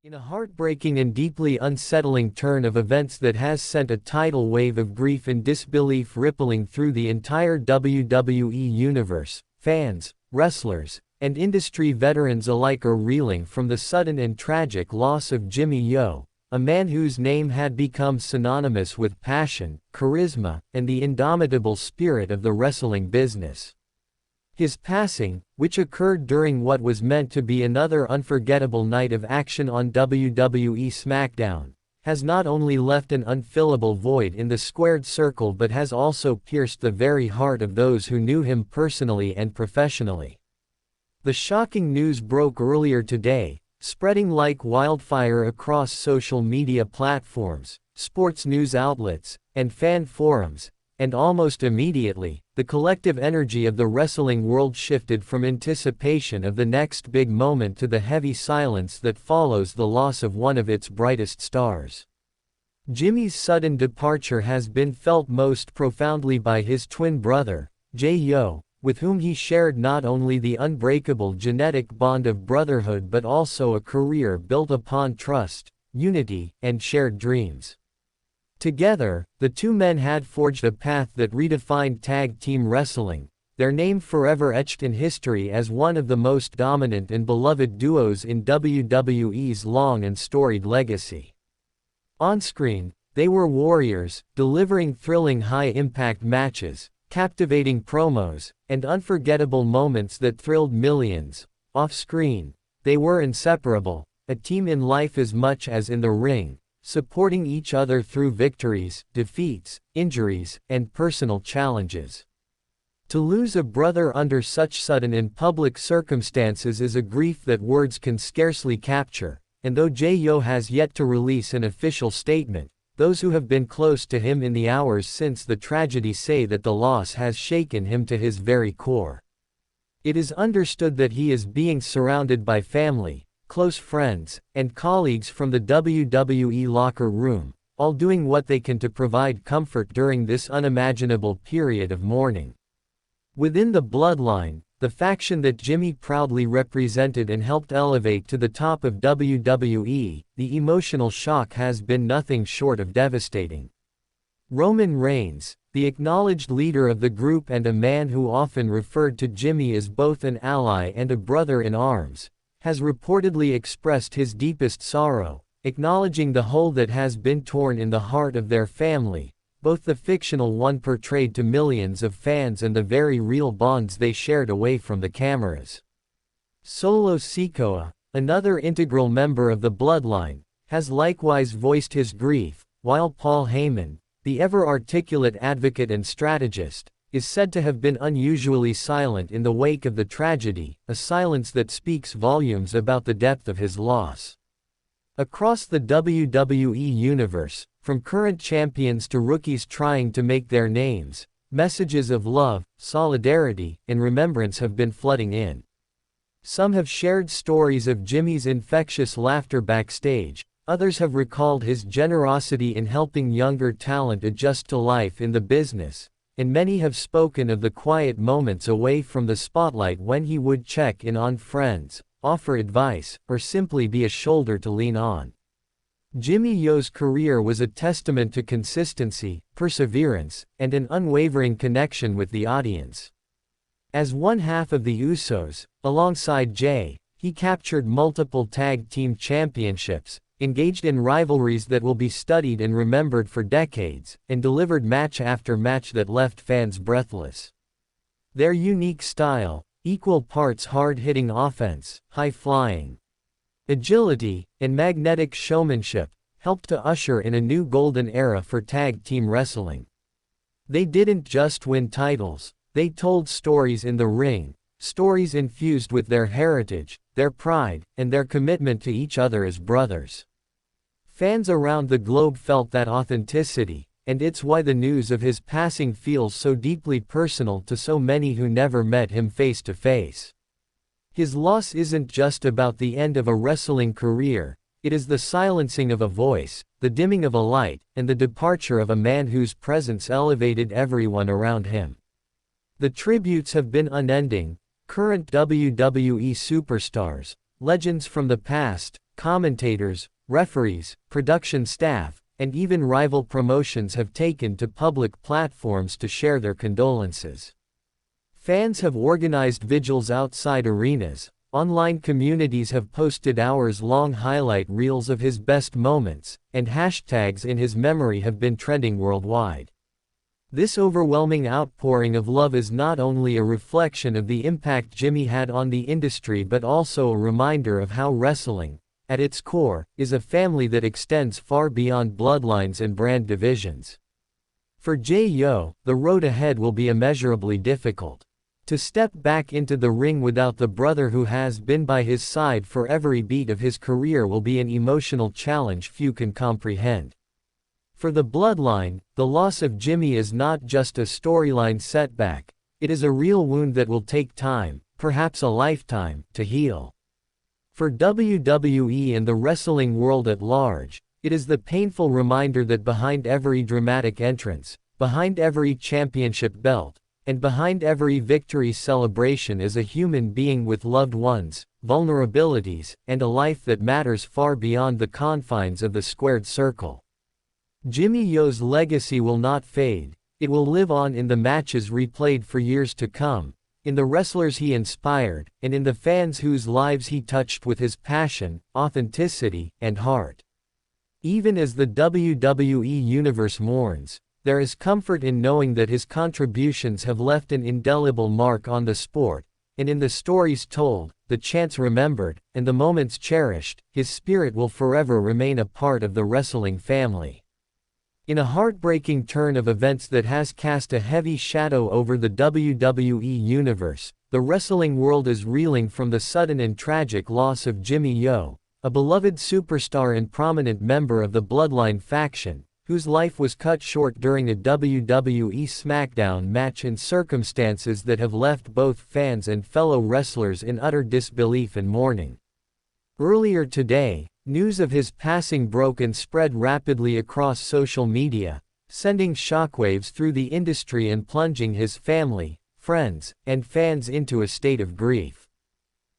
In a heartbreaking and deeply unsettling turn of events that has sent a tidal wave of grief and disbelief rippling through the entire WWE universe, fans, wrestlers, and industry veterans alike are reeling from the sudden and tragic loss of Jimmy Uso, a man whose name had become synonymous with passion, charisma, and the indomitable spirit of the wrestling business. His passing, which occurred during what was meant to be another unforgettable night of action on WWE Smackdown, has not only left an unfillable void in the squared circle but has also pierced the very heart of those who knew him personally and professionally. The shocking news broke earlier today, spreading like wildfire across social media platforms, sports news outlets, and fan forums, and almost immediately, the collective energy of the wrestling world shifted from anticipation of the next big moment to the heavy silence that follows the loss of one of its brightest stars. Jimmy's sudden departure has been felt most profoundly by his twin brother, Jey Uso, with whom he shared not only the unbreakable genetic bond of brotherhood but also a career built upon trust, unity, and shared dreams. Together, the two men had forged a path that redefined tag team wrestling, their name forever etched in history as one of the most dominant and beloved duos in WWE's long and storied legacy. On-screen, they were warriors, delivering thrilling high-impact matches, captivating promos, and unforgettable moments that thrilled millions. Off-screen, they were inseparable, a team in life as much as in the ring, supporting each other through victories, defeats, injuries, and personal challenges. To lose a brother under such sudden and public circumstances is a grief that words can scarcely capture, and though Jey Uso has yet to release an official statement, those who have been close to him in the hours since the tragedy say that the loss has shaken him to his very core. It is understood that he is being surrounded by family, close friends, and colleagues from the WWE locker room, all doing what they can to provide comfort during this unimaginable period of mourning. Within the bloodline, the faction that Jimmy proudly represented and helped elevate to the top of WWE, the emotional shock has been nothing short of devastating. Roman Reigns, the acknowledged leader of the group and a man who often referred to Jimmy as both an ally and a brother in arms, has reportedly expressed his deepest sorrow, acknowledging the hole that has been torn in the heart of their family, both the fictional one portrayed to millions of fans and the very real bonds they shared away from the cameras. Solo Sikoa, another integral member of the bloodline, has likewise voiced his grief, while Paul Heyman, the ever-articulate advocate and strategist, is said to have been unusually silent in the wake of the tragedy, a silence that speaks volumes about the depth of his loss. Across the WWE universe, from current champions to rookies trying to make their names, messages of love, solidarity, and remembrance have been flooding in. Some have shared stories of Jimmy's infectious laughter backstage, others have recalled his generosity in helping younger talent adjust to life in the business, and many have spoken of the quiet moments away from the spotlight when he would check in on friends, offer advice, or simply be a shoulder to lean on. Jimmy Uso's career was a testament to consistency, perseverance, and an unwavering connection with the audience. As one half of the Usos, alongside Jey, he captured multiple tag team championships, engaged in rivalries that will be studied and remembered for decades, and delivered match after match that left fans breathless. Their unique style, equal parts hard-hitting offense, high-flying agility, and magnetic showmanship, helped to usher in a new golden era for tag team wrestling. They didn't just win titles, they told stories in the ring, stories infused with their heritage, their pride, and their commitment to each other as brothers. Fans around the globe felt that authenticity, and it's why the news of his passing feels so deeply personal to so many who never met him face to face. His loss isn't just about the end of a wrestling career, it is the silencing of a voice, the dimming of a light, and the departure of a man whose presence elevated everyone around him. The tributes have been unending. Current WWE superstars, legends from the past, commentators, referees, production staff, and even rival promotions have taken to public platforms to share their condolences. Fans have organized vigils outside arenas, online communities have posted hours-long highlight reels of his best moments, and hashtags in his memory have been trending worldwide. This overwhelming outpouring of love is not only a reflection of the impact Jimmy had on the industry but also a reminder of how wrestling, at its core, is a family that extends far beyond bloodlines and brand divisions. For Jey Uso, the road ahead will be immeasurably difficult. To step back into the ring without the brother who has been by his side for every beat of his career will be an emotional challenge few can comprehend. For the bloodline, the loss of Jimmy is not just a storyline setback, it is a real wound that will take time, perhaps a lifetime, to heal. For WWE and the wrestling world at large, it is the painful reminder that behind every dramatic entrance, behind every championship belt, and behind every victory celebration is a human being with loved ones, vulnerabilities, and a life that matters far beyond the confines of the squared circle. Jimmy Uso's legacy will not fade, it will live on in the matches replayed for years to come, in the wrestlers he inspired, and in the fans whose lives he touched with his passion, authenticity, and heart. Even as the WWE Universe mourns, there is comfort in knowing that his contributions have left an indelible mark on the sport, and in the stories told, the chants remembered, and the moments cherished, his spirit will forever remain a part of the wrestling family. In a heartbreaking turn of events that has cast a heavy shadow over the WWE Universe, the wrestling world is reeling from the sudden and tragic loss of Jimmy Uso, a beloved superstar and prominent member of the Bloodline faction, whose life was cut short during a WWE Smackdown match in circumstances that have left both fans and fellow wrestlers in utter disbelief and mourning. Earlier today, news of his passing broke and spread rapidly across social media, sending shockwaves through the industry and plunging his family, friends, and fans into a state of grief.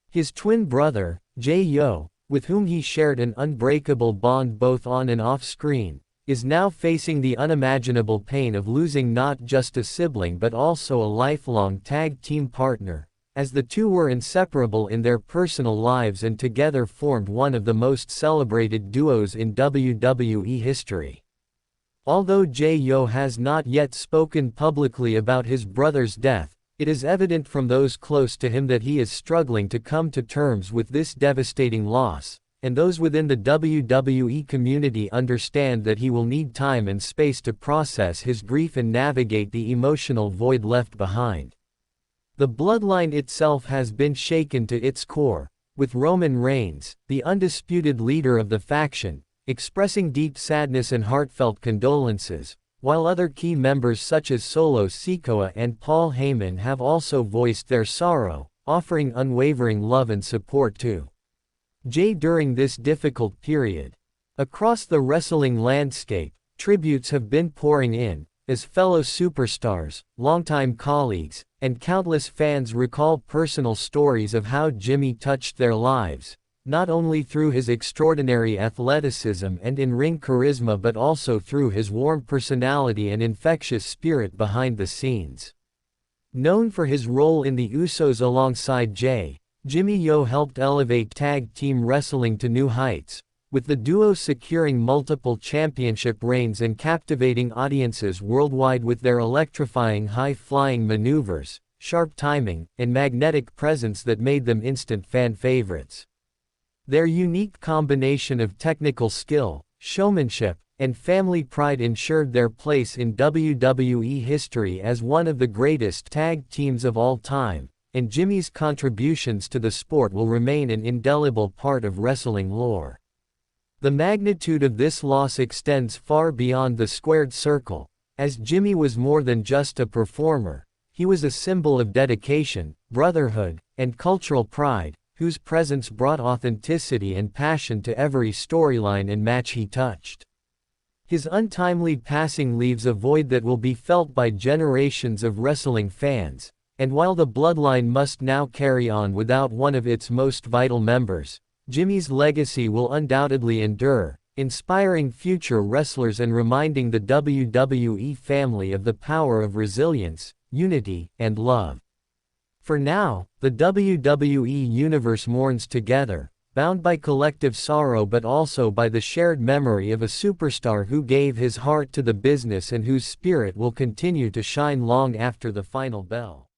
His twin brother, Jey Uso, with whom he shared an unbreakable bond both on and off screen, is now facing the unimaginable pain of losing not just a sibling but also a lifelong tag team partner, as the two were inseparable in their personal lives and together formed one of the most celebrated duos in WWE history. Although Jey Uso has not yet spoken publicly about his brother's death, it is evident from those close to him that he is struggling to come to terms with this devastating loss, and those within the WWE community understand that he will need time and space to process his grief and navigate the emotional void left behind. The bloodline itself has been shaken to its core, with Roman Reigns, the undisputed leader of the faction, expressing deep sadness and heartfelt condolences, while other key members such as Solo Sikoa and Paul Heyman have also voiced their sorrow, offering unwavering love and support to Jey during this difficult period. Across the wrestling landscape, tributes have been pouring in, as fellow superstars, longtime colleagues, and countless fans recall personal stories of how Jimmy touched their lives, not only through his extraordinary athleticism and in-ring charisma but also through his warm personality and infectious spirit behind the scenes. Known for his role in the Usos alongside Jey, Jimmy Uso helped elevate tag team wrestling to new heights, with the duo securing multiple championship reigns and captivating audiences worldwide with their electrifying high-flying maneuvers, sharp timing, and magnetic presence that made them instant fan favorites. Their unique combination of technical skill, showmanship, and family pride ensured their place in WWE history as one of the greatest tag teams of all time, and Jimmy's contributions to the sport will remain an indelible part of wrestling lore. The magnitude of this loss extends far beyond the squared circle, as Jimmy was more than just a performer, he was a symbol of dedication, brotherhood, and cultural pride, whose presence brought authenticity and passion to every storyline and match he touched. His untimely passing leaves a void that will be felt by generations of wrestling fans, and while the bloodline must now carry on without one of its most vital members, Jimmy's legacy will undoubtedly endure, inspiring future wrestlers and reminding the WWE family of the power of resilience, unity, and love. For now, the WWE Universe mourns together, bound by collective sorrow but also by the shared memory of a superstar who gave his heart to the business and whose spirit will continue to shine long after the final bell.